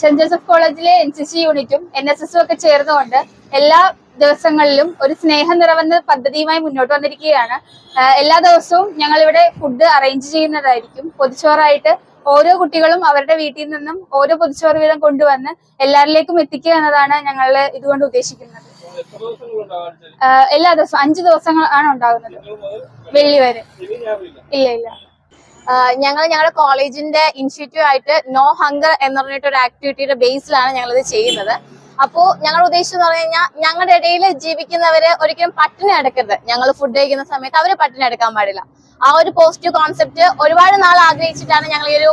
Saint Joseph കോളേജിലെ NCC യൂണിറ്റും NSS ഒക്കെ ചേർന്നുകൊണ്ട് എല്ലാ ദിവസങ്ങളിലും ഒരു സ്നേഹം നിറവെന്ന പദ്ധതിയുമായി മുന്നോട്ട് വന്നിരിക്കുകയാണ്. എല്ലാ ദിവസവും ഞങ്ങൾ ഇവിടെ ഫുഡ് അറേഞ്ച് ചെയ്യുന്നതായിരിക്കും. പൊതിച്ചോറായിട്ട് ഓരോ കുട്ടികളും അവരുടെ വീട്ടിൽ നിന്നും ഓരോ പൊതിച്ചോറ് വീതം കൊണ്ടുവന്ന് എല്ലാവരിലേക്കും എത്തിക്കുക എന്നതാണ് ഞങ്ങൾ ഇതുകൊണ്ട് ഉദ്ദേശിക്കുന്നത്. എല്ലാ ദിവസവും 5 ദിവസങ്ങളാണ് ഉണ്ടാകുന്നത്, വെള്ളി വരെ. ഇല്ല. ഞങ്ങളുടെ കോളേജിന്റെ ഇനിഷ്യേറ്റീവ് ആയിട്ട് നോ ഹങ്കർ എന്ന് പറഞ്ഞിട്ടൊരു ആക്ടിവിറ്റിയുടെ ബേസിലാണ് ഞങ്ങൾ ഇത് ചെയ്യുന്നത്. അപ്പോ ഞങ്ങൾ ഉദ്ദേശിച്ചെന്ന് പറഞ്ഞു കഴിഞ്ഞാൽ ഞങ്ങളുടെ ഇടയിൽ ജീവിക്കുന്നവര് ഒരിക്കലും പട്ടിണി എടുക്കരുത്. ഞങ്ങൾ ഫുഡ് കഴിക്കുന്ന സമയത്ത് അവര് പട്ടിണി എടുക്കാൻ പാടില്ല. ആ ഒരു പോസിറ്റീവ് കോൺസെപ്റ്റ് ഒരുപാട് നാൾ ആഗ്രഹിച്ചിട്ടാണ് ഞങ്ങൾ ഈ ഒരു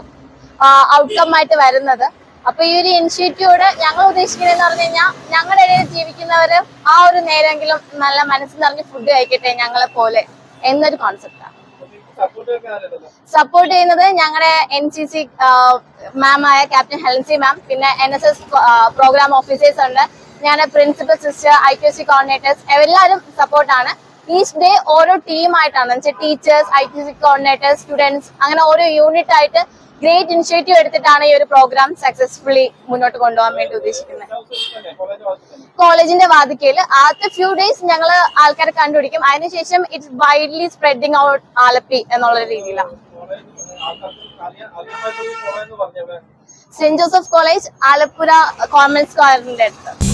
ഔട്ട്കം ആയിട്ട് വരുന്നത്. അപ്പൊ ഈ ഒരു ഇനിഷ്യേറ്റീവോട് ഞങ്ങൾ ഉദ്ദേശിക്കുന്നതെന്ന് പറഞ്ഞു കഴിഞ്ഞാൽ ഞങ്ങളുടെ ഇടയിൽ ജീവിക്കുന്നവര് ആ ഒരു നേരമെങ്കിലും നല്ല മനസ്സിൽ നിറഞ്ഞ് ഫുഡ് കഴിക്കട്ടെ ഞങ്ങളെ പോലെ എന്നൊരു കോൺസെപ്റ്റാണ്. സപ്പോർട്ട് ചെയ്യുന്നത് ഞങ്ങളുടെ NCC മാം ആയ ക്യാപ്റ്റൻ ഹെലൻസി മാം, പിന്നെ NSS പ്രോഗ്രാം ഓഫീസേഴ്സ് ഉണ്ട്, ഞാൻ പ്രിൻസിപ്പൽ സിസ്റ്റർ, IQC കോർഡിനേറ്റേഴ്സ്, എല്ലാവരും സപ്പോർട്ടാണ്. ഈച്ച് ഡേ ഓരോ ടീമായിട്ടാണ്, ടീച്ചേഴ്സ്, IQC കോർഡിനേറ്റേഴ്സ്, സ്റ്റുഡൻസ്, അങ്ങനെ ഓരോ യൂണിറ്റ് ആയിട്ട് ഗ്രേറ്റ് ഇനിഷ്യേറ്റീവ് എടുത്തിട്ടാണ് ഈ ഒരു പ്രോഗ്രാം സക്സസ്ഫുള്ളി മുന്നോട്ട് കൊണ്ടുപോകാൻ വേണ്ടി ഉദ്ദേശിക്കുന്നത്. കോളേജിന്റെ വാതിക്കയിൽ ആദ്യത്തെ ഫ്യൂ ഡേയ്സ് ഞങ്ങൾ ആൾക്കാരെ കണ്ടുപിടിക്കും. അതിനുശേഷം it's widely spreading out Alleppey എന്നുള്ള രീതിയിലാണ്. Saint Joseph college, Alappuzha common സ്ക്വയറിന്റെ അടുത്ത്.